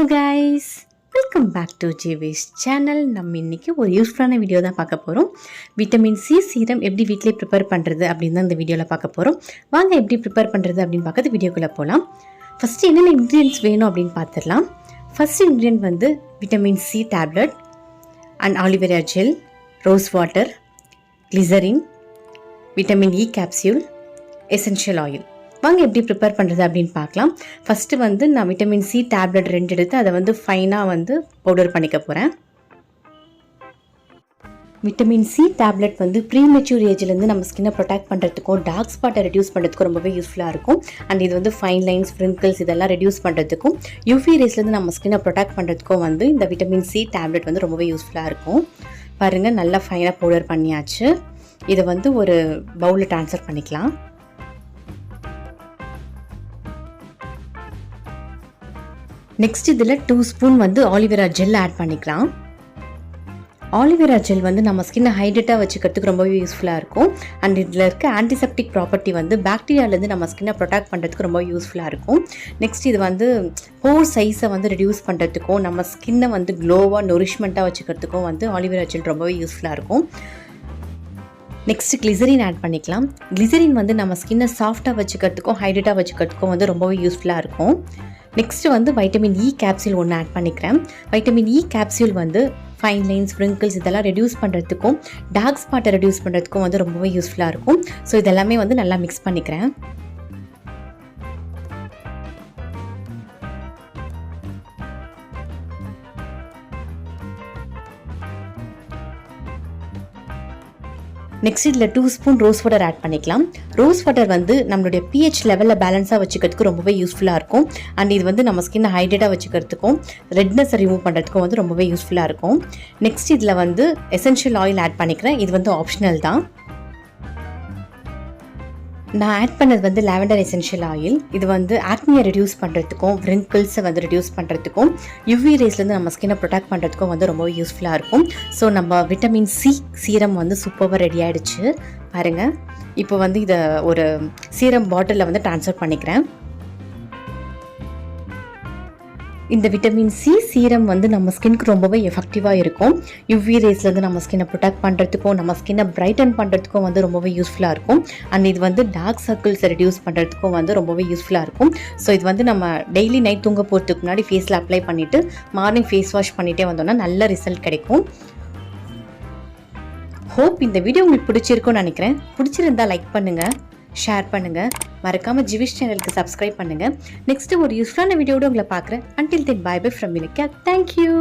Hello guys, welcome back to Jivish channel. நம்ம இன்னைக்கு ஒரு யூஸ்ஃபுல்லான வீடியோ தான் பார்க்க போறோம். விட்டமின் சி சீரம் எப்படி வீட்லயே ப்ரிப்பேர் பண்றது அப்படினு தான் இந்த வீடியோல பார்க்க போறோம். வாங்க எப்படி ப்ரிப்பேர் பண்றது அப்படினு பார்க்கிறது வீடியோக்குள்ள போலாம். ஃபர்ஸ்ட் என்னென்ன இன்கிரிடியன்ட்ஸ் வேணும் அப்படினு பார்த்துடலாம். ஃபர்ஸ்ட் இன்கிரிடியன்ட் வந்து vitamin C tablet and aloe vera gel, rose water, glycerin, vitamin E capsule, essential oil. வாங்க எப்படி ப்ரிப்பேர் பண்ணுறது அப்படின்னு பார்க்கலாம். ஃபஸ்ட்டு வந்து நான் விட்டமின் சி டேப்லெட் 2 எடுத்து அதை வந்து ஃபைனாக வந்து பவுடர் பண்ணிக்க போகிறேன். விட்டமின் சி டேப்லெட் வந்து ப்ரீமெச்சூர் ஏஜ்லேருந்து நம்ம ஸ்கின்னை ப்ரொடெக்ட் பண்ணுறதுக்கும் டார்க் ஸ்பாட்டை ரெடியூஸ் பண்ணுறதுக்கும் ரொம்பவே யூஸ்ஃபுல்லாக இருக்கும். அண்ட் இது வந்து ஃபைன் லைன்ஸ் ரிங்கிள்ஸ் இதெல்லாம் ரெடியூஸ் பண்ணுறதுக்கும் யூவி ரேஸ்லேருந்து நம்ம ஸ்கின்னை ப்ரொடெக்ட் பண்ணுறதுக்கும் வந்து இந்த விட்டமின் சி டேப்லெட் வந்து ரொம்பவே யூஸ்ஃபுல்லாக இருக்கும். பாருங்கள், நல்லா ஃபைனாக பவுடர் பண்ணியாச்சு. இதை வந்து ஒரு பவுலில் ட்ரான்ஸ்ஃபர் பண்ணிக்கலாம். நெக்ஸ்ட் இதில் 2 ஸ்பூன் வந்து ஆலிவேரா ஜெல் ஆட் பண்ணிக்கலாம். ஆலிவேரா ஜெல் வந்து நம்ம ஸ்கின்னை ஹைட்ரேட்டாக வச்சுக்கிறதுக்கு ரொம்பவே யூஸ்ஃபுல்லாக இருக்கும். அண்ட் இதில் இருக்க ஆன்டிசெப்டிக் ப்ராப்பர்ட்டி வந்து பாக்டீரியாவிலேருந்து நம்ம ஸ்கின்னை ப்ரொடெக்ட் பண்ணுறதுக்கு ரொம்ப யூஸ்ஃபுல்லாக இருக்கும். நெக்ஸ்ட் இது வந்து போர் சைஸை வந்து ரெடியூஸ் பண்ணுறதுக்கும் நம்ம ஸ்கின்னை வந்து க்ளோவாக நொரிஷ்மெண்ட்டாக வச்சுக்கிறதுக்கும் வந்து ஆலிவேரா ஜெல் ரொம்பவே யூஸ்ஃபுல்லாக இருக்கும். நெக்ஸ்ட் கிளிசரின் ஆட் பண்ணிக்கலாம். கிளிசரின் வந்து நம்ம ஸ்கின்னை சாஃப்டாக வச்சுக்கிறதுக்கும் ஹைட்ரேட்டாக வச்சுக்கிறதுக்கும் வந்து ரொம்பவே யூஸ்ஃபுல்லாக இருக்கும். நெக்ஸ்ட் வந்து வைட்டமின் இ கேப்சூல் ஒன்று ஆட் பண்ணிக்கிறேன். வைட்டமின் இ கேப்சூல் வந்து ஃபைன் லைன்ஸ் ரிங்கிள்ஸ் இதெல்லாம் ரெடியூஸ் பண்ணுறதுக்கும் டார்க் ஸ்பாட்டை ரெடியூஸ் பண்ணுறதுக்கும் வந்து ரொம்பவே யூஸ்ஃபுல்லாக இருக்கும். ஸோ இதெல்லாமே வந்து நல்லா மிக்ஸ் பண்ணிக்கிறேன். நெக்ஸ்ட் இதில் 2 ஸ்பூன் ரோஸ் வாட்டர் ஆட் பண்ணிக்கலாம். ரோஸ் வாட்டர் வந்து நம்மளுடைய pH லெவலில் பேலன்ஸாக வச்சுக்கிறதுக்கு ரொம்பவே யூஸ்ஃபுல்லாக இருக்கும். அண்ட் இது வந்து நம்ம ஸ்கின்னை ஹைட்ரேட்டாக வச்சுக்கிறதுக்கும் ரெட்னஸை ரிமூவ் பண்ணுறதுக்கும் வந்து ரொம்பவே யூஸ்ஃபுல்லாக இருக்கும். நெக்ஸ்ட் இதில் வந்து எசென்ஷியல் ஆயில் ஆட் பண்ணிக்கிறேன். இது வந்து ஆப்ஷனல் தான். நான் ஆட் பண்ணது வந்து லாவெண்டர் எசென்ஷியல் ஆயில். இது வந்து ஆக்னியை ரெடியூஸ் பண்ணுறதுக்கும் ரிங்கிள்ஸை வந்து ரெடியூஸ் பண்ணுறதுக்கும் யூவி ரேஸ்லேருந்து நம்ம ஸ்கின்னை ப்ரொடெக்ட் பண்ணுறதுக்கும் வந்து ரொம்பவே யூஸ்ஃபுல்லாக இருக்கும். ஸோ நம்ம விட்டமின் சி சீரம் வந்து சூப்பராக ரெடி ஆகிடுச்சு பாருங்கள். இப்போ வந்து இதை ஒரு சீரம் பாட்டிலில் வந்து ட்ரான்ஸ்ஃபர் பண்ணிக்கிறேன். இந்த விட்டமின் சி சீரம் வந்து நம்ம ஸ்கின்க்கு ரொம்பவே எஃபெக்டிவாக இருக்கும். யூவி ரேஸ்லேருந்து நம்ம ஸ்கின்னை ப்ரொடெக்ட் பண்ணுறதுக்கும் நம்ம ஸ்கின்னை பிரைட்டன் பண்ணுறதுக்கும் வந்து ரொம்பவே யூஸ்ஃபுல்லாக இருக்கும். அண்ட் இது வந்து டார்க் சர்க்கிள்ஸை ரெடியூஸ் பண்ணுறதுக்கும் வந்து ரொம்பவே யூஸ்ஃபுல்லாக இருக்கும். ஸோ இது வந்து நம்ம டெய்லி நைட் தூங்க போகிறதுக்கு முன்னாடி ஃபேஸில் அப்ளை பண்ணிவிட்டு மார்னிங் ஃபேஸ் வாஷ் பண்ணிகிட்டே வந்தோம்னா நல்ல ரிசல்ட் கிடைக்கும். ஹோப் இந்த வீடியோ உங்களுக்கு பிடிச்சிருக்கும்னு நினைக்கிறேன். பிடிச்சிருந்தா லைக் பண்ணுங்கள், ஷேர் பண்ணுங்கள், மறக்காமல் ஜிவிஷ் சேனலுக்கு சப்ஸ்கிரைப் பண்ணுங்கள். நெக்ஸ்ட்டு ஒரு யூஸ்ஃபுல்லான வீடியோட உங்களை பார்க்குறேன். Until then, bye bye from Minika. Thank you.